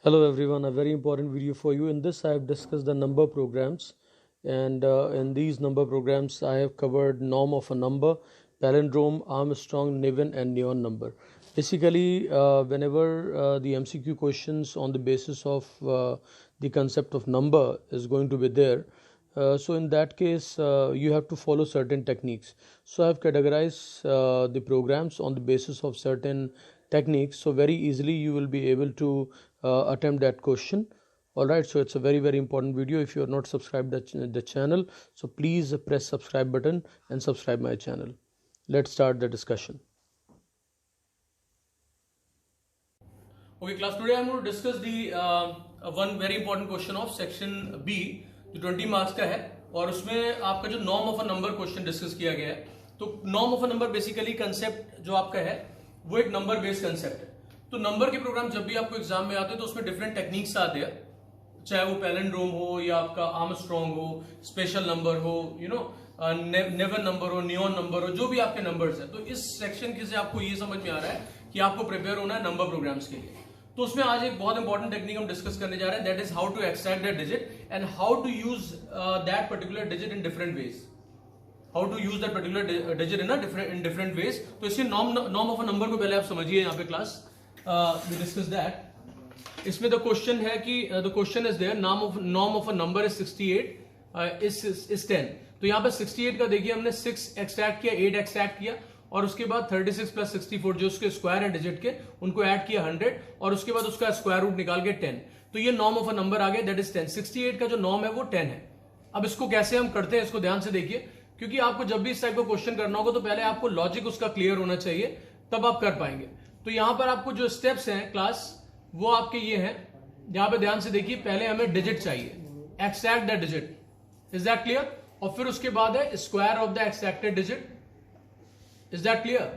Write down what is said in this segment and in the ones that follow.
Hello everyone, a very important video for you. In this I have discussed the number programs, and in these number programs I have covered norm of a number, palindrome, Armstrong, Niven and Neon number. Basically whenever the MCQ questions on the basis of the concept of number is going to be there, so in that case you have to follow certain techniques. So I have categorized the programs on the basis of certain techniques, so very easily you will be able to attempt that question. All right, so it's a very important video. If you are not subscribed the channel, so please press subscribe button and subscribe my channel. Let's start the discussion. Okay class, today I'm going to discuss the one very important question of section B जो 20 marks का है, और उसमें आपका जो norm of a number question discuss किया गया है. तो norm of a number basically concept जो आपका है वो एक नंबर बेस्ड कंसेप्ट है. तो नंबर के प्रोग्राम जब भी आपको एग्जाम में आते हैं तो उसमें डिफरेंट टेक्निक्स आते हैं, चाहे वो पैलिंड्रोम हो या आपका आर्मस्ट्रॉन्ग हो, स्पेशल नंबर हो, नेवन नंबर हो, नियॉन नंबर हो, जो भी आपके नंबर्स हैं. तो इस सेक्शन से आपको ये समझ में आ रहा है कि आपको प्रिपेयर होना है नंबर प्रोग्राम्स के लिए. तो उसमें आज एक बहुत इंपॉर्टेंट टेक्निक हम डिस्कस करने जा रहे हैं, that is how to extract that digit and how to use that particular digit in different ways. How to use that particular digit in different ways. तो इसके नॉर्म ऑफ अ नंबर को पहले आप समझिए. यहाँ पे क्लास वी डिस्कस दैट. इसमें the question है कि the question is there, norm of a number is 68 is 10. तो यहाँ पे 68 का देखिए हमने 6 एक्सट्रैक्ट किया, 8 एक्सट्रैक्ट किया, और उसके बाद 36 प्लस 64 जो उसके स्क्वायर है डिजिट के, उनको ऐड किया 100, और उसके बाद उसका स्क्वायर रूट निकाल के 10. तो ये नॉर्म ऑफ अ नंबर आ गया, दैट इज 10. 68 का जो नॉर्म है वो 10 है. अब इसको कैसे हम करते हैं इसको ध्यान से देखिए, क्योंकि आपको जब भी इस टाइप का क्वेश्चन करना होगा तो पहले आपको लॉजिक उसका क्लियर होना चाहिए, तब आप कर पाएंगे. तो यहां पर आपको जो स्टेप्स हैं क्लास वो आपके ये हैं. यहां पे ध्यान से देखिए, पहले हमें डिजिट चाहिए, extract the digit. Is that clear? और फिर उसके बाद है square of the extracted digit. Is that clear?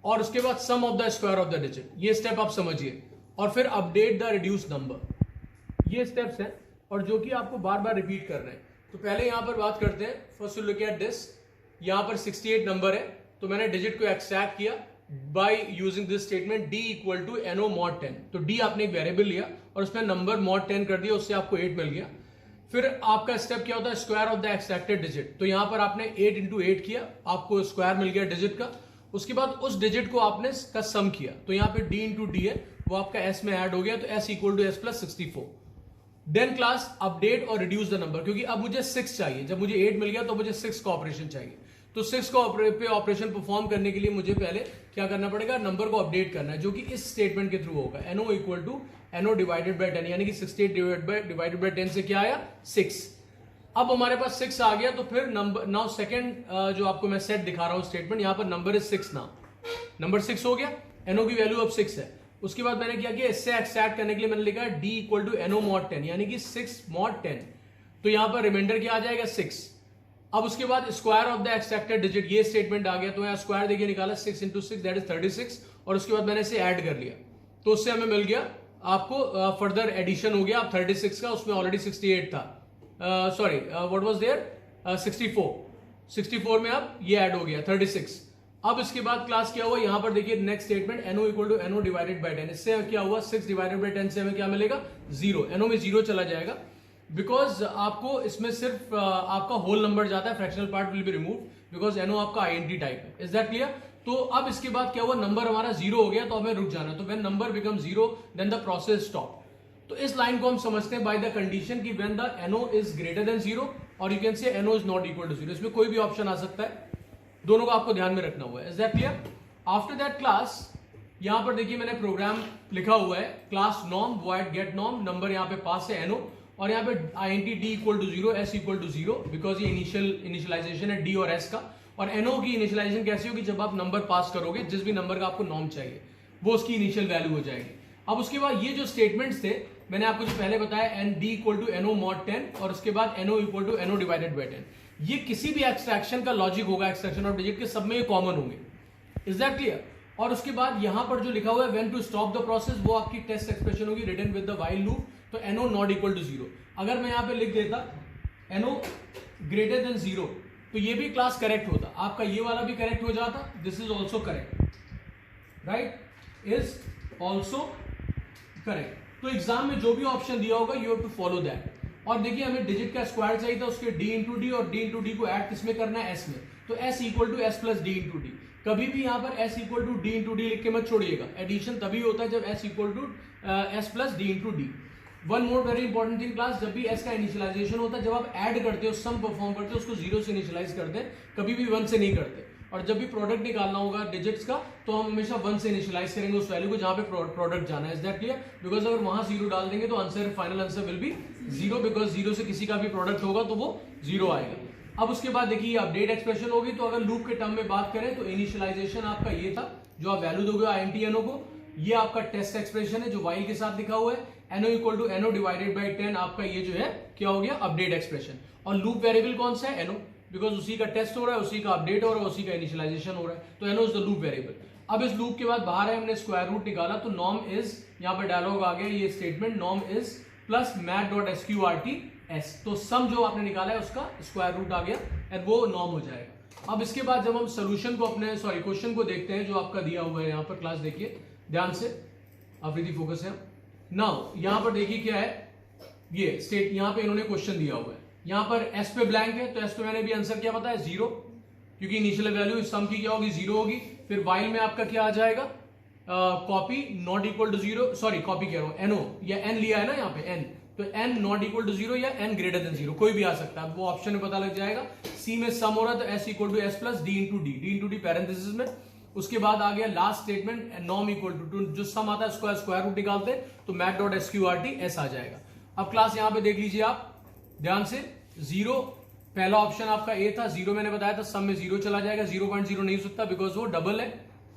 और उसके बाद sum of the square of the digit. ये स्टेप आप समझिए. और फिर अपडेट द रिड्यूस नंबर. ये स्टेप्स हैं और जो कि आपको बार बार रिपीट कर रहे हैं. तो पहले यहां पर बात करते हैं. First you look at this. यहां पर 68 नंबर है, तो मैंने डिजिट को एक्सट्रैक्ट किया by using this statement d equal to NO mod 10. तो d आपने एक वेरिएबल लिया और उसमें नंबर mod 10 कर दिया, उससे आपको 8 मिल गया. फिर आपका स्टेप क्या होता है, square of the extracted digit. तो यहां पर आपने 8 इंटू 8 किया, आपको स्क्वायर मिल गया डिजिट का. उसके बाद उस डिजिट को आपने का सम किया, तो यहां पे d इंटू डी है, वो आपका s में ऐड हो गया, तो s equal to s plus 64. Then class update और रिड्यूस द नंबर, क्योंकि अब मुझे 6 चाहिए. जब मुझे 8 मिल गया तो मुझे 6 का ऑपरेशन चाहिए. तो 6 को पे ऑपरेशन परफॉर्म करने के लिए मुझे पहले क्या करना पड़ेगा, नंबर को अपडेट करना है, जो कि इस स्टेटमेंट के थ्रू होगा. NO equal to NO divided by 10, यानी कि 68 डिवाइडेड बाय 10 से क्या आया, 6. अब हमारे पास 6 आ गया. तो फिर नंबर नाउ सेकंड जो आपको मैं सेट दिखा रहा हूं स्टेटमेंट, यहां पर नंबर इज 6. नाउ नंबर 6 हो गया, NO की वैल्यू अब 6 है. उसके बाद मैंने क्या किया, इससे एक्सट्रैक्ट करने के लिए मैंने लिखा d equal to NO mod 10, यानी कि 6 mod 10. तो यहां पर रिमाइंडर क्या आ जाएगा, 6. अब उसके बाद square of the extracted digit, ये स्टेटमेंट आ गया. तो यहाँ स्क्वायर देखिए निकाला, 6 इंटू 6 दैट इज 36, और उसके बाद मैंने इसे ऐड कर लिया. तो उससे हमें मिल गया, आपको फर्दर एडिशन हो गया. अब 36 का, उसमें ऑलरेडी 68 था, सॉरी व्हाट वाज देयर, 64 में अब ये ऐड हो गया 36. अब इसके बाद क्लास क्या हुआ, यहां पर देखिए next statement, NO equal to NO divided by 10. इससे क्या हुआ, 6 डिवाइडेड बाय 10 से हमें क्या मिलेगा, 0. NO में 0 चला जाएगा, बिकॉज आपको इसमें सिर्फ आपका होल नंबर जाता है, fractional part will be remove, because NO आपका INT टाइप है. Is that clear? तो अब इसके बाद क्या हुआ, नंबर हमारा 0 हो गया, तो हमें रुक जाना. तो when number become 0 then the process stop. तो इस लाइन को हम समझते हैं बाय द कंडीशन कि when the NO is greater than 0, और you can say NO is not equal to 0. इसमें कोई भी ऑप्शन आ सकता है, दोनों को आपको ध्यान में रखना हुआ है. Is that clear? After that class यहां पर देखिए मैंने प्रोग्राम लिखा हुआ है, class norm void get norm, number यहां पे पास है NO, और यहाँ पे INT d equal to 0, s equal to 0, because ये इनिशियलाइजेशन है d और s का. और NO की इनिशियलाइजेशन कैसी होगी, जब आप नंबर पास करोगे, जिस भी नंबर का आपको नॉर्म चाहिए वो उसकी इनिशियल वैल्यू हो जाएगी. अब उसके बाद ये जो स्टेटमेंट्स थे मैंने आपको जो पहले बताया, d equal to NO mod 10, और उसके बाद NO equal to NO divided by 10. ये किसी भी एक्सट्रैक्शन का लॉजिक होगा, एक्सट्रैक्शन ऑफ डिजिट के, सब में ये कॉमन होंगे. Is that clear? और उसके बाद यहां पर जो लिखा हुआ है when to stop the process, वो आपकी टेस्ट एक्सप्रेशन होगी written with the while loop. तो NO नॉट इक्वल टू 0. अगर मैं यहां पे लिख देता NO ग्रेटर देन 0, तो ये भी क्लास करेक्ट होता, आपका ये वाला भी करेक्ट हो जाता. This is also correct, right, is also correct. तो एग्जाम में जो भी ऑप्शन दिया होगा you have to follow that. और देखिए हमें डिजिट का स्क्वायर चाहिए था, उसके डी इंटू डी, और डी इंटू डी को ऐड किसमें करना है, एस में, तो s equal to s plus d into d. कभी भी यहां पर s equal to d into d लिख के मत छोड़िएगा, एडिशन तभी होता है जब s equal to s plus d into d. One more very important thing class, जब भी एस का इनिशियलाइजेशन होता है, जब आप ऐड करते हो, सम परफॉर्म करते हो, उसको जीरो से इनिशियलाइज करते हैं, कभी भी वन से नहीं करते। और जब भी प्रोडक्ट निकालना होगा डिजिट्स का, तो हम हमेशा वन से इनिशियलाइज करेंगे उस वैल्यू को जहां पे प्रोडक्ट जाना है। Is that clear? बिकॉज अगर वहां जीरो डाल देंगे तो answer, final answer will be zero, because zero से किसी का भी प्रोडक्ट होगा तो वो जीरो आएगा। अब उसके बाद देखिए अपडेट एक्सप्रेशन होगी, तो अगर लूप के टर्म में बात करें तो इनिशियलाइजेशन आपका ये था, जो आप वैल्यू दोगे INT को, ये आपका टेस्ट एक्सप्रेशन है जो वाइल के साथ लिखा हुआ है, NO equal to NO divided by 10, आपका ये जो है क्या हो गया, अपडेट एक्सप्रेशन। और लूप वेरिएबल कौन सा है, NO, बिकॉज उसी का टेस्ट हो रहा है, उसी का अपडेट हो रहा है, उसी का इनिशियलाइजेशन हो रहा है, तो NO is the loop variable. अब इस लूप के बाद बाहर है, हमने स्क्वायर रूट निकाला, तो नॉर्म इज, यहाँ पर डायलॉग आ गया, ये statement norm is plus math dot SQRT S, तो सम जो आपने निकाला है उसका स्क्वायर रूट आ गया एंड वो नॉर्म हो जाएगा। अब इसके बाद जब हम सोल्यूशन को अपने क्वेश्चन को देखते हैं जो आपका दिया हुआ है यहाँ पर, क्लास देखिए ध्यान से, अफरीदी फोकस है। नाउ यहाँ पर देखिए क्या है, ये स्टेट, यहाँ पे इन्होंने क्वेश्चन दिया हुआ है, यहाँ पर एस पे ब्लैंक है, तो एस पे मैंने भी आंसर क्या बताया, जीरो, क्योंकि इनिशियल वैल्यू सम की क्या होगी, जीरो होगी। फिर वाइल में आपका क्या आ जाएगा, copy not equal to zero, sorry copy कह रहा हूं, एनओ या एन लिया है ना यहाँ पे एन, तो n not equal to zero या एन ग्रेटर देन जीरो, कोई भी आ सकता है, वो ऑप्शन में पता लग जाएगा। सी में सम हो रहा है तो s equal to s plus d into d, d into d parenthesis में। उसके बाद आ गया last statement, norm equal to, जो सम आता है उसको स्क्वायर रूट निकालते हैं, तो मैथ डॉट SQRT S आ जाएगा। अब क्लास यहाँ पे देख लीजिए आप ध्यान से, जीरो पहला ऑप्शन आपका ए था, जीरो मैंने बताया था, सम में जीरो चला जाएगा, 0.0 नहीं हो सकता बिकॉज वो डबल है,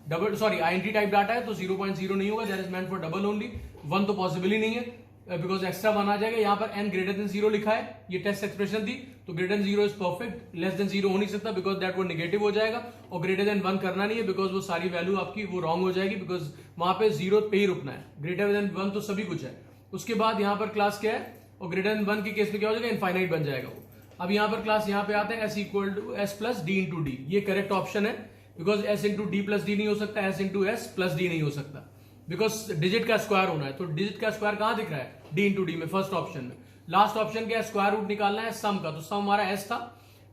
double sorry INT type data है, तो 0.0 नहीं होगा, that is meant for double only. One तो पॉसिबल ही नहीं है बिकॉज एक्स्ट्रा वन आ जाएगा। यहाँ पर n ग्रेटर देन जीरो लिखा है, ये टेस्ट एक्सप्रेशन थी, तो greater than zero is perfect, less than zero हो नहीं सकता बिकॉज दैट वो नेगेटिव हो जाएगा, और ग्रेटर देन वन करना नहीं है बिकॉज वो सारी वैल्यू आपकी वो रॉन्ग हो जाएगी, बिकॉज वहां पे जीरो पे ही रुकना है, ग्रेटर देन वन तो सभी कुछ है। उसके बाद यहाँ पर क्लास क्या है, और ग्रेटर देन वन के केस में क्या हो जाएगा, इनफाइनाइट बन जाएगा वो। अब यहाँ पर क्लास यहाँ पे आते हैं s equal to s plus d into d, ये करेक्ट ऑप्शन है because s into d plus d नहीं हो सकता, s into s plus d नहीं हो सकता, बिकॉज डिजिट का स्क्वायर होना है, तो डिजिट का स्क्वायर कहां दिख रहा है, डी इंटू डी में, फर्स्ट ऑप्शन में। लास्ट ऑप्शन क्या है, स्क्वायर रूट निकालना है सम का, तो सम हमारा एस था,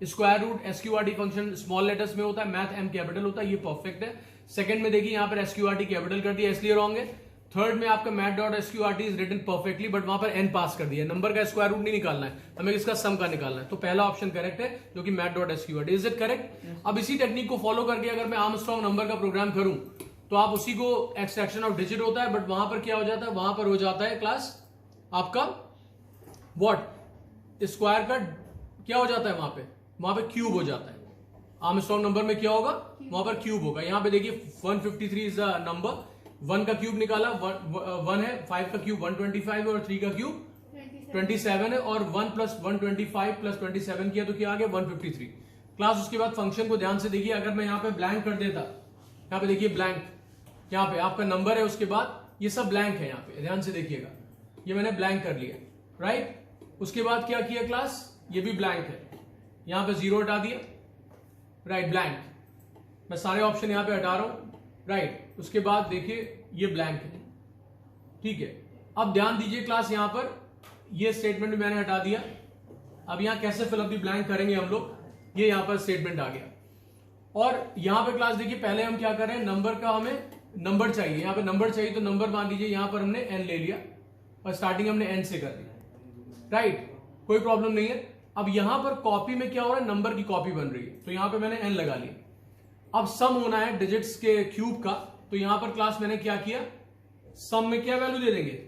square root SQRT function small letters में होता है, मैथ M कैपिटल होता है, ये परफेक्ट है। सेकंड में देखिए यहाँ पर SQRT कैपिटल कर दिया इसलिए रॉन्ग है। थर्ड में आपका math dot SQRT is written perfectly, but वहां पर n पास कर दिया, नंबर का स्क्वायर रूट नहीं निकालना है हमें, इसका सम का निकालना है, तो पहला ऑप्शन करेक्ट है जो कि math dot SQRT, is it correct? अब इसी टेक्निक को फॉलो करके अगर मैं आर्मस्ट्रांग नंबर का प्रोग्राम करूं तो आप उसी को, एक्सट्रैक्शन ऑफ डिजिट होता है, बट वहां पर क्या हो जाता है, वहां पर हो जाता है क्लास आपका व्हाट, स्क्वायर का क्या हो जाता है वहां पे क्यूब हो जाता है। आर्मस्ट्रांग नंबर में क्या होगा, वहां पर क्यूब होगा। यहाँ पे देखिए 153 इज द नंबर, 1 का क्यूब निकाला, 1 है, 5 का क्यूब 125 है, और 3 का क्यूब 27 है, और 1 प्लस 125 प्लस 27 किया तो क्या आ गया 153। क्लास उसके बाद फंक्शन को ध्यान से देखिए, अगर मैं यहाँ पे ब्लैंक कर देता, यहाँ पे देखिए ब्लैंक, यहाँ पे आपका नंबर है, उसके बाद ये सब ब्लैंक है, यहाँ पे ध्यान से देखिएगा, ये मैंने ब्लैंक कर लिया, राइट। उसके बाद क्या किया क्लास, ये भी ब्लैंक है, यहाँ पे जीरो हटा दिया, राइट, ब्लैंक, मैं सारे ऑप्शन यहाँ पे हटा रहा हूं, राइट। उसके बाद देखिए ये ब्लैंक है, ठीक है। अब ध्यान दीजिए क्लास, यहां पर ये स्टेटमेंट मैंने हटा दिया, अब यहां कैसे फिल अप द ब्लैंक करेंगे हम लोग, ये यहां पर स्टेटमेंट आ गया। और यहां पे क्लास देखिए, पहले हम क्या कर रहे हैं, नंबर का हमें नंबर चाहिए, यहां पे नंबर चाहिए, तो नंबर मान लीजिए यहां पर हमने n ले लिया और स्टार्टिंग हमने n से कर दी, राइट, कोई प्रॉब्लम नहीं है। अब यहां पर कॉपी में क्या हो रहा है, नंबर की कॉपी बन रही है, तो यहां पे मैंने n लगा लिया। अब सम होना है डिजिट्स के क्यूब का, तो यहां पर क्लास मैंने क्या किया, सम में क्या वैल्यू दे देंगे,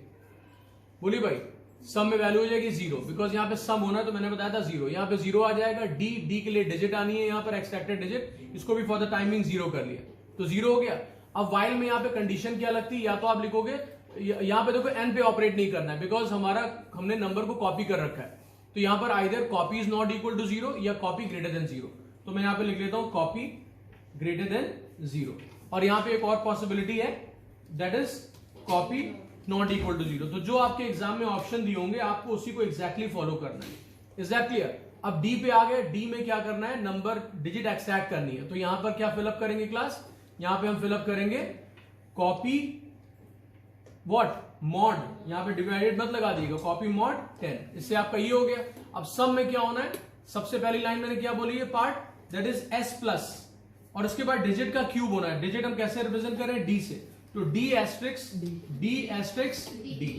बोलिए भाई, सम में वैल्यू हो जाएगी जीरो, बिकॉज यहां पे सम होना है, तो मैंने बताया था जीरो, यहां पे जीरो आ जाएगा। डी के लिए डिजिट आनी है, यहां पर एक्सपेक्टेड डिजिट, इसको भी फॉर द टाइमिंग जीरो कर लिया, तो जीरो हो गया। अब वाइल में यहां पे कंडीशन क्या लगती है, या तो आप लिखोगे, यहां पे देखो n पे ऑपरेट नहीं करना है, बिकॉज हमने नंबर को कॉपी कर रखा है, तो यहां पर either copy is not equal to zero या कॉपी ग्रेटर देन जीरो, तो मैं यहां पे लिख लेता हूं कॉपी ग्रेटर देन जीरो। और यहां पे एक और पॉसिबिलिटी है, that is copy not equal to zero. तो जो आपके एग्जाम में ऑप्शन दिए होंगे आपको उसी को एग्जैक्टली फॉलो करना है, इज दैट क्लियर? अब डी पे आ गए, डी में क्या करना है, नंबर डिजिट एक्सट्रैक्ट करनी है, तो यहां पर क्या फिलअप करेंगे क्लास, यहां पे हम फिलअप करेंगे कॉपी व्हाट मॉड, यहाँ पे डिवाइडेड मत लगा दीजिएगा, कॉपी मॉड 10, इससे आपका ये हो गया। अब सम में क्या होना है, सबसे पहली लाइन मैंने क्या बोली है, part that is s plus, और उसके बाद डिजिट का क्यूब होना है। डिजिट हम कैसे रिप्रेजेंट करें, d से, तो d asterisk d,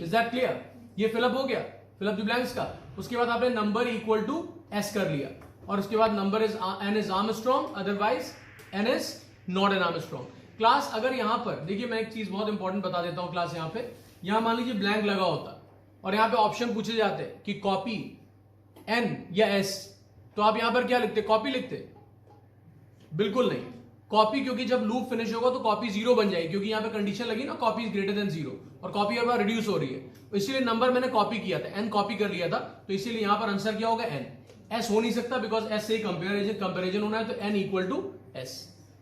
is that clear? ये फिलअप हो गया, फिलअप द ब्लैंक्स का। उसके बाद आपने नंबर इक्वल टू s कर लिया, और उसके बाद number is n is Armstrong, otherwise n is not an Armstrong. Class अगर यहां पर देखिए, मैं एक चीज बहुत इंपॉर्टेंट बता देता हूं क्लास, यहां पे यहां मान लीजिए ब्लैंक लगा होता और यहां पे ऑप्शन पूछे जाते कि कॉपी n या s, तो आप यहां पर क्या लिखते, कॉपी लिखते? बिल्कुल नहीं, कॉपी, क्योंकि जब लूप फिनिश होगा तो कॉपी 0 बन जाएगी, क्योंकि यहां पे कंडीशन लगी ना, कॉपी इज ग्रेटर देन 0, और कॉपी अब रिड्यूस हो रही है, तो इसीलिए नंबर मैंने कॉपी किया था, n कॉपी कर लिया था, तो इसीलिए यहां पर आंसर क्या होगा, n। s हो नहीं सकता बिकॉज s से कंपेरिजन होना है, तो n इक्वल टू s।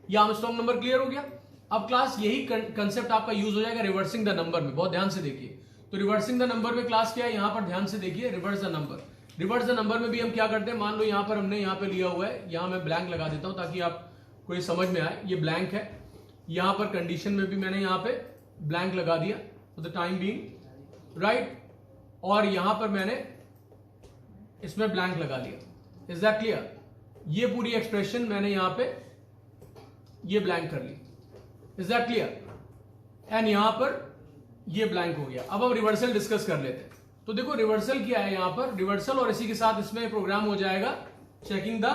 ये आर्मस्ट्रॉन्ग नंबर क्लियर हो गया। अब क्लास यही कंसेप्ट आपका यूज हो जाएगा रिवर्सिंग द नंबर में, बहुत ध्यान से देखिए। तो रिवर्सिंग द नंबर में क्लास क्या है, यहां पर ध्यान से देखिए, reverse the number. Reverse the number में भी हम क्या करते हैं, मान लो यहां पर हमने यहां पे लिया हुआ है, यहां मैं ब्लैंक लगा देता हूं ताकि आप कोई समझ में आए, ये ब्लैंक है, यहां पर कंडीशन में भी मैंने यहां पे ब्लैंक लगा दिया for the time being, right, और यहां पर मैंने इसमें ब्लैंक लगा लिया, इज दैट क्लियर? ये पूरी एक्सप्रेशन मैंने यहां पे ये ब्लैंक कर ली, इज दैट क्लियर? एंड यहां पर ये ब्लैंक हो गया। अब हम रिवर्सल डिस्कस कर लेते हैं। तो देखो रिवर्सल क्या है, यहां पर रिवर्सल, और इसी के साथ इसमें प्रोग्राम हो जाएगा checking the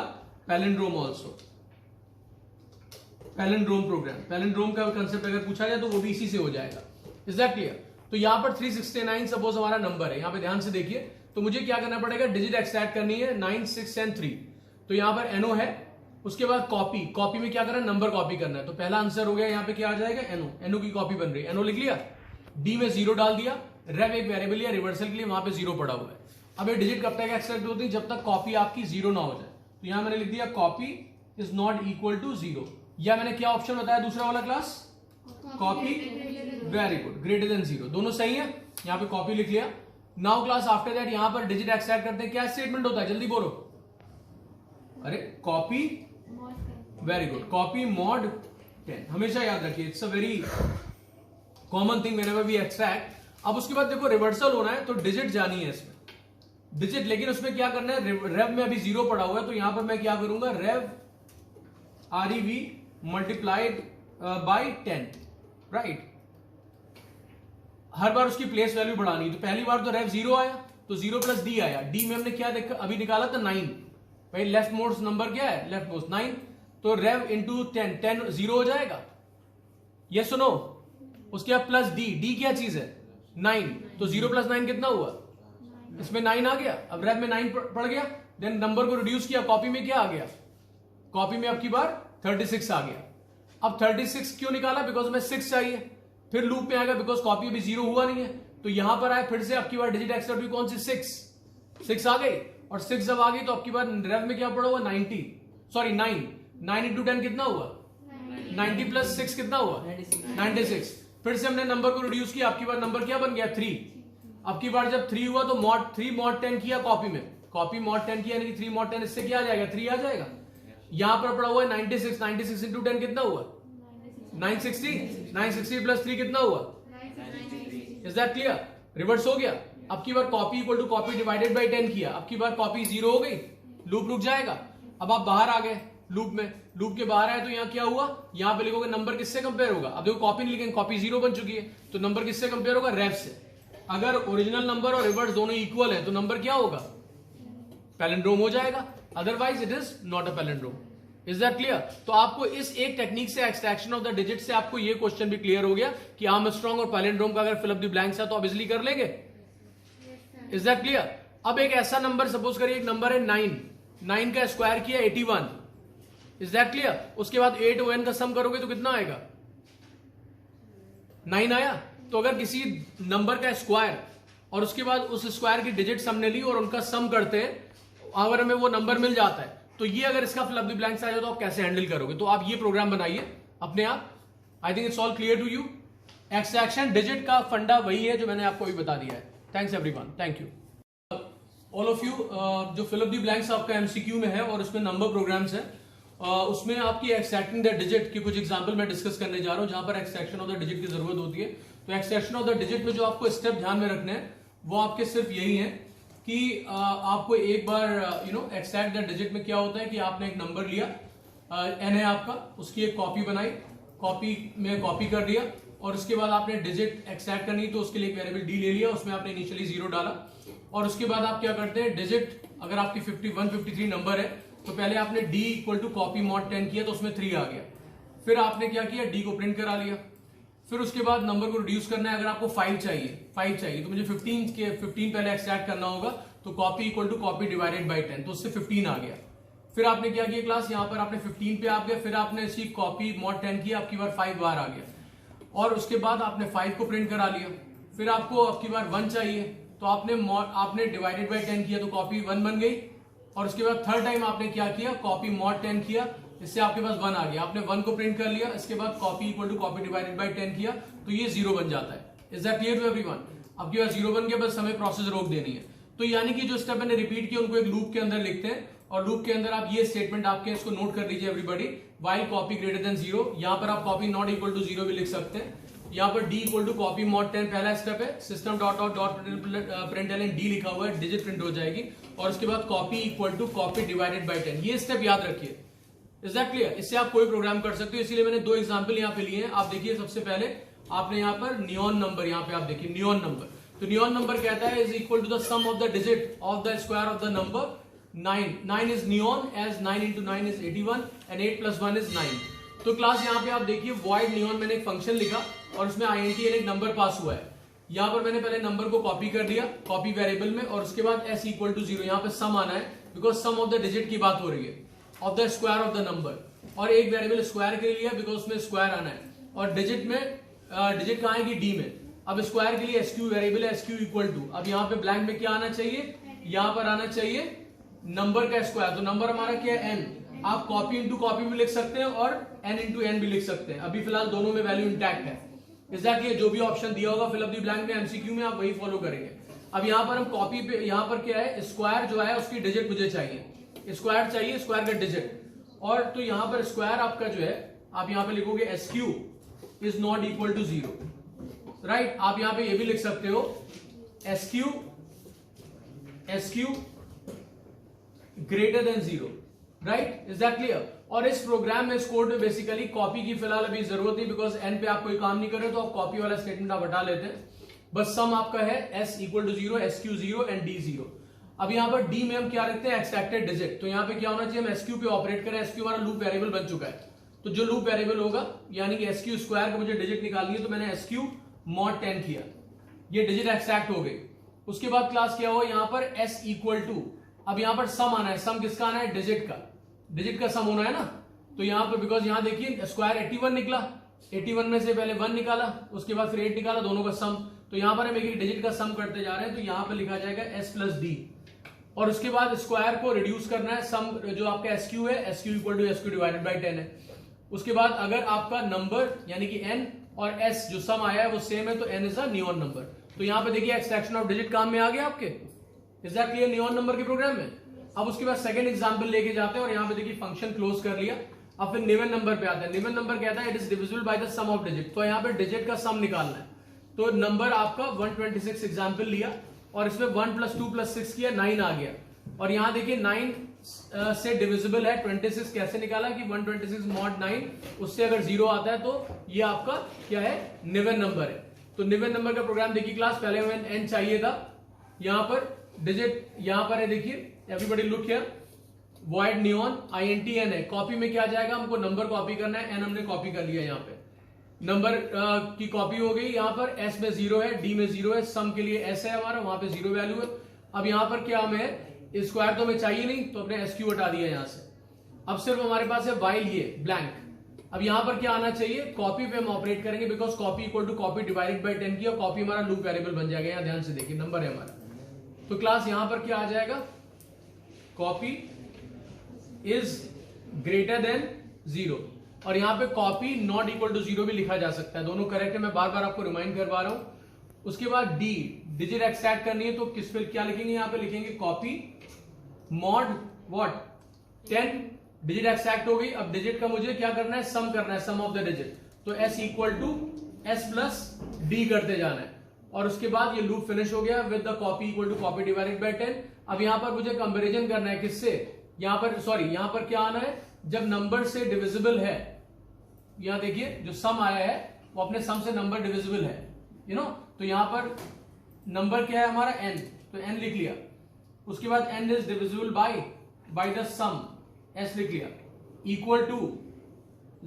palindrome also, palindrome program. Palindrome का कंसेप्ट अगर पूछा जाए तो वो भी इसी से हो जाएगा, इज दैट क्लियर? तो यहां पर 369 सपोज हमारा नंबर है, यहां पे ध्यान से देखिए, तो मुझे क्या करना पड़ेगा, डिजिट एक्सट्रैक्ट करनी है 9, 6 एंड 3। तो यहां पर NO है, उसके बाद कॉपी, कॉपी में क्या करना है, नंबर कॉपी करना है, तो पहला आंसर हो गया, यहां पे क्या आ जाएगा, NO की कॉपी बन रही है, NO लिख लिया, D में 0 डाल दिया, रेव एक वेरिएबल है रिवर्सल के लिए, वहां पे 0 पड़ा हुआ है। अब ये डिजिट कब तक एक्सट्रैक्ट होती है, जब तक कॉपी आपकी 0 ना हो जाए। तो यहां मैंने लिख दिया copy is not equal to 0, या मैंने क्या ऑप्शन बताया दूसरा वाला class, copy very good greater than 0, दोनों सही है, यहां पे कॉपी लिख लिया। नाउ क्लास आफ्टर दैट यहां पर डिजिट एक्सट्रैक्ट करते हैं, क्या स्टेटमेंट होता है, जल्दी बोलो, अरे copy, very good, copy mod 10, हमेशा याद रखिए, it's a very common thing whenever we extract. अब उसके बाद देखो रिवर्सल होना है, तो डिजिट जानी है इसमें, डिजिट, लेकिन उसमें क्या करना है, रेव में अभी 0 पड़ा हुआ है, तो यहां पर मैं क्या करूंगा, रेव REV मल्टीप्लाइड बाई 10, राइट, हर बार उसकी प्लेस वैल्यू बढ़ानी। तो पहली बार तो रेव 0 आया, तो 0 प्लस D आया, D में हमने क्या देखा अभी निकाला था 9, भाई लेफ्ट मोस्ट नंबर क्या है, लेफ्ट मोस्ट 9, तो रेव इंटू 10, 10 0 हो जाएगा, ये सुनो, उसके बाद प्लस D क्या चीज है, 9, तो 0 प्लस 9 कितना हुआ, इसमें 9 आ गया। अब रेव में 9 पड़ गया, देन नंबर को रिड्यूस किया, कॉपी में क्या आ गया, कॉपी में अब की बार 36 आ गया। अब 36 क्यों निकाला, बिकॉज में 6 चाहिए, फिर लूप में आएगा बिकॉज कॉपी अभी 0 हुआ नहीं है, तो यहां पर आए फिर से अब की बार डिजिट एक्सट्रैक्ट भी कौन सी 6 आ गई, और 6 जब आ गई तो अब की बार रेव में क्या पड़ा हुआ 90, सॉरी 9 इंटू 10 कितना हुआ, 90 प्लस 6 कितना हुआ 96। फिर से हमने नंबर को रिड्यूस किया, आपकी बार नंबर क्या बन गया 3। अब की बार जब 3 हुआ तो थ्री मॉड 10 किया कॉपी में, कॉपी मॉड 10 किया, यानी कि 3 मॉड 10, इससे क्या आ जाएगा 3 आ जाएगा। यहां पर पड़ा हुआ है 96 इंटू 10 कितना हुआ 960 प्लस 3 कितना हुआ, इज दैट क्लियर? रिवर्स हो गया। अब की बार copy equal to copy divided by 10 किया, अब की बार कॉपी 0 हो गई, लूप रुक जाएगा। अब आप बाहर आ गए लूप में, लूप के बाहर आए तो यहाँ क्या हुआ, यहाँ पे लिखोगे नंबर किससे कंपेयर होगा, अब देखो कॉपी नहीं लिखेंगे, कॉपी 0 बन चुकी है, तो नंबर किससे कंपेयर होगा, रेव से। अगर ओरिजिनल नंबर और रिवर्स दोनों इक्वल है तो नंबर क्या होगा, पैलिंड्रोम हो जाएगा, otherwise it is not a palindrome, is that clear? तो आपको इस एक टेक्निक से, एक्सट्रैक्शन ऑफ द डिजिट से, आपको ये क्वेश्चन भी क्लियर हो गया कि आर्मस्ट्रॉन्ग और पैलिंड्रोम का अगर फिलअप द ब्लैंक्स है तो ऑब्वियसली कर लेंगे, इज दैट क्लियर? अब एक ऐसा नंबर सपोज करिए, एक नंबर है 9 का स्क्वायर किया 81, इज दैट क्लियर? उसके बाद 8 और n का सम करोगे तो कितना आएगा 9 आया। तो अगर किसी नंबर का स्क्वायर और उसके बाद उस स्क्वायर की डिजिट हमने ली और उनका सम करते हैं, अगर हमें वो नंबर मिल जाता है, तो ये अगर इसका फिल द ब्लैंक्स आ जाए तो आप कैसे हैंडल करोगे, तो आप ये प्रोग्राम बनाइए अपने आप। I think it's all clear to you. Extraction digit का फंडा वही है जो मैंने आपको अभी बता दिया है। Thanks everyone, thank you all of you. जो फिल द ब्लैंक्स आपका एमसीक्यू में है और उसमें नंबर प्रोग्राम्स है, उसमें आपकी एक्सट्रैक्टिंग द डिजिट की कुछ एग्जांपल मैं डिस्कस करने जा रहा हूं, जहां पर एक्सट्रैक्शन ऑफ द डिजिट की जरूरत होती है। तो एक्सट्रैक्शन ऑफ द डिजिट में जो आपको स्टेप ध्यान में रखने हैं वो आपके सिर्फ यही है कि आपको एक बार एक्सट्रैक्ट द डिजिट में क्या होता है कि आपने एक नंबर लिया, n है आपका, उसकी एक कॉपी बनाई, कॉपी में कॉपी कर दिया, और उसके बाद आपने डिजिट एक्सट्रैक्ट करनी तो उसके लिए एक वेरिएबल d ले लिया, उसमें आपने इनिशियली 0 डाला, और उसके बाद आप क्या करते हैं, डिजिट अगर आपकी 5153 नंबर है तो पहले आपने d equal to copy mod 10 किया तो उसमें 3 आ गया, फिर आपने क्या किया, d को प्रिंट करा लिया, फिर उसके बाद नंबर को रिड्यूस करना है, अगर आपको 5 चाहिए तो मुझे 15 पहले एक्सट्रैक्ट करना होगा, तो copy equal to copy divided by 10, तो उससे 15 आ गया। फिर आपने क्या किया क्लास, यहाँ पर आपने 15 पे आप गए, फिर आपने इसकी कॉपी मॉड 10 की, आपकी बार 5 बार आ गया, और उसके बाद आपने 5 को प्रिंट करा लिया, फिर आपको आपकी बार 1 चाहिए तो आपने डिवाइडेड बाय 10 किया तो कॉपी 1 बन गई, और उसके बाद थर्ड टाइम आपने क्या किया, कॉपी मॉड 10 किया, इससे आपके पास 1 आ गया, आपने 1 को प्रिंट कर लिया, इसके बाद copy equal to copy divided by 10 किया तो ये 0 बन जाता है। Is that clear to everyone? आपके पास 0 बन गया, बस हमें प्रोसेस रोक देनी है। तो यानी कि जो स्टेप मैंने रिपीट किया उनको एक लूप के अंदर लिखते हैं, और लूप के अंदर आप ये स्टेटमेंट आपके इसको नोट कर लीजिए everybody, while copy greater than 0, यहाँ पर आप कॉपी नॉट इक्वल टू 0 भी लिख सकते हैं, यहाँ पर d equal to copy mod 10 पहला स्टेप है, system dot out dot println d लिखा हुआ है, डिजिट प्रिंट हो जाएगी, और उसके बाद copy equal to copy divided by 10, ये स्टेप याद रखिए। Is that clear? इससे आप कोई प्रोग्राम कर सकते हो, इसीलिए मैंने 2 एग्जांपल यहाँ पे लिए हैं। आप देखिए सबसे पहले आपने यहाँ पर नियॉन नंबर, यहाँ पे आप देखिए नियॉन नंबर, तो नियॉन नंबर कहता है is equal to the sum of the digit of the square of the number 9 is neon as 9 into 9 is 81 and 8 plus 1 is 9। तो क्लास यहाँ पे आप देखिए void नियॉन मैंने एक फंक्शन लिखा और उसमें int एक नंबर पास हुआ है, यहाँ पर मैंने पहले नंबर को कॉपी कर दिया कॉपी वेरिएबल में, और उसके बाद s इक्वल टू 0, यहाँ पे सम आना है because sum of the digit की बात हो रही है, of the square of the number, और एक वेरिएबल स्क्वायर के लिए लिया बिकॉज उसमें स्क्वायर आना है, और डिजिट में डिजिट कहाँ है कि d में, अब स्क्वायर के लिए sq वेरिएबल है sq इक्वल टू, अब यहाँ पे ब्लैंक में क्या आना चाहिए, यहाँ पर आना चाहिए नंबर का स्क्वायर, तो नंबर हमारा क्या है n, आप कॉपी इंटू कॉपी भी लिख सकते हैं और n इंटू n भी लिख सकते हैं, अभी फिलहाल दोनों में वैल्यू इंटैक्ट है। एग्जैक्टली जो भी ऑप्शन दिया होगा फिल अप द ब्लैंक में एमसीक्यू में आप वही फॉलो करेंगे। अब यहाँ पर हम कॉपी पे, यहाँ पर क्या है, स्क्वायर जो है उसकी डिजिट मुझे चाहिए, स्क्वायर चाहिए, स्क्वायर का डिजिट, और तो यहाँ पर स्क्वायर आपका जो है आप यहाँ पे लिखोगे sq is not equal to 0, right. आप यहाँ पे ये भी लिख सकते हो sq greater than 0, right. Is that clear? और इस प्रोग्राम में, इस कोड में बेसिकली कॉपी की फिलहाल अभी जरूरत नहीं, बिकॉज n पे आप कोई काम नहीं कर रहे, तो आप कॉपी वाला स्टेटमेंट आप हटा लेते हैं, बस सम आपका है s equal to 0, sq 0 and d 0। अब यहाँ पर d में हम क्या रखते हैं, एक्सट्रैक्टेड डिजिट, तो यहाँ पे क्या होना चाहिए, हम sq पे ऑपरेट करें, sq हमारा लूप वेरिएबल बन चुका है, तो जो लूप वेरिएबल होगा यानी कि sq स्क्वायर का मुझे डिजिट निकालनी है, तो मैंने sq mod 10 किया, ये डिजिट एक्सट्रैक्ट हो गई। उसके बाद क्लास क्या हुआ, यहाँ पर s इक्वल टू, अब यहाँ पर सम आना है, सम किसका आना है, डिजिट का सम होना है ना, तो यहाँ पर बिकॉज यहाँ देखिए स्क्वायर 81 निकला, 81 में से पहले 1 निकाला, उसके बाद फिर 8 निकाला, दोनों का सम, तो यहाँ पर हम एक डिजिट का सम करते जा रहे हैं, तो यहाँ पर लिखा जाएगा s प्लस डी, और उसके बाद स्क्वायर को रिड्यूस करना है, सम जो आपका sq है, sq equal to sq divided by 10 है। उसके बाद अगर आपका नंबर यानी कि n और s जो सम आया है वो सेम है, तो n is a neon number, तो यहाँ पे देखिए एक्सट्रैक्शन ऑफ डिजिट काम में आ गया आपके, is that clear, neon number के प्रोग्राम में। अब उसके बाद सेकंड एग्जांपल लेके जाते हैं, और यहाँ पे देखिए फंक्शन क्लोज कर लिया, अब फिर निवन नंबर पे आता है, निवन नंबर कहता है it is divisible by the sum of digit, तो यहाँ पे डिजिट का सम निकालना है, तो नंबर आपका 126 एग्जांपल लिया, और इसमें 1 प्लस 2 प्लस 6 किया, 9 आ गया, और यहाँ देखिए 9 से डिविजिबल है 26, कैसे निकाला कि 126 mod 9, उससे अगर 0 आता है तो ये आपका क्या है, निवन नंबर है। तो निवन नंबर का प्रोग्राम देखिए क्लास, पहले हमें n चाहिए था, यहाँ पर डिजिट यहाँ पर है, देखिए everybody look here, void neon int n है, कॉपी में क्या जाएगा, हमको नंबर कॉपी करना है, n हमने कॉपी कर लिया, यहाँ पे नंबर की कॉपी हो गई, यहाँ पर s में 0 है, d में 0 है, सम के लिए s है हमारा, वहां पे 0 वैल्यू है। अब यहाँ पर क्या हमें, स्क्वायर तो हमें चाहिए नहीं, तो अपने sq हटा दिया यहाँ से, अब सिर्फ हमारे पास है while ये ब्लैंक। अब यहाँ पर क्या आना चाहिए, कॉपी पे हम ऑपरेट करेंगे, because copy equal to copy divided by 10 की, और कॉपी हमारा लूप वेरिएबल बन जाएगा, यहाँ ध्यान से देखिए नंबर है हमारा, तो क्लास यहाँ पर क्या आ जाएगा, कॉपी इज ग्रेटर देन 0, और यहाँ पे कॉपी नॉट इक्वल टू 0 भी लिखा जा सकता है, दोनों करेक्ट है, मैं बार बार आपको रिमाइंड करवा रहा हूं। उसके बाद डी, डिजिट एक्सट्रैक्ट करनी है, तो किस पे क्या लिखेंगे, यहाँ पे लिखेंगे copy mod what 10, digit extract हो गई। अब डिजिट का मुझे क्या करना है, सम करना है, सम ऑफ द डिजिट, तो s equal to s plus d करते जाना है, और उसके बाद ये लूप फिनिश हो गया with the copy equal to copy divided by 10। अब यहां पर मुझे कंपैरिजन करना है किससे, यहां पर सॉरी यहां पर क्या आना है, जब नंबर से डिविजिबल है, यहां देखिए जो सम आया है वो अपने सम से नंबर डिविजिबल है, यू नो, तो यहां पर नंबर क्या है हमारा n, तो n लिख लिया, उसके बाद n is divisible by the sum, s लिख लिया, इक्वल टू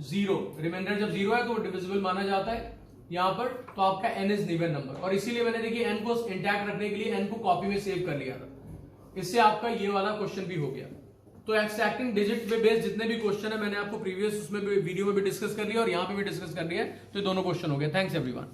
0, रिमाइंडर जब 0 है तो वो डिविजिबल माना जाता है यहां पर, तो आपका n इज इवन नंबर, और इसीलिए मैंने देखिए n को इंटैक्ट रखने के लिए n को कॉपी में सेव कर लिया था, इससे आपका ये वाला क्वेश्चन भी हो गया। तो एक्सट्रैक्टिंग डिजिट पे बेस्ड जितने भी क्वेश्चन है मैंने आपको प्रीवियस उसमें भी वीडियो में भी डिस्कस कर लिया और यहाँ पे भी डिस्कस कर लिया है, तो ये दोनों क्वेश्चन हो गए। Thanks everyone.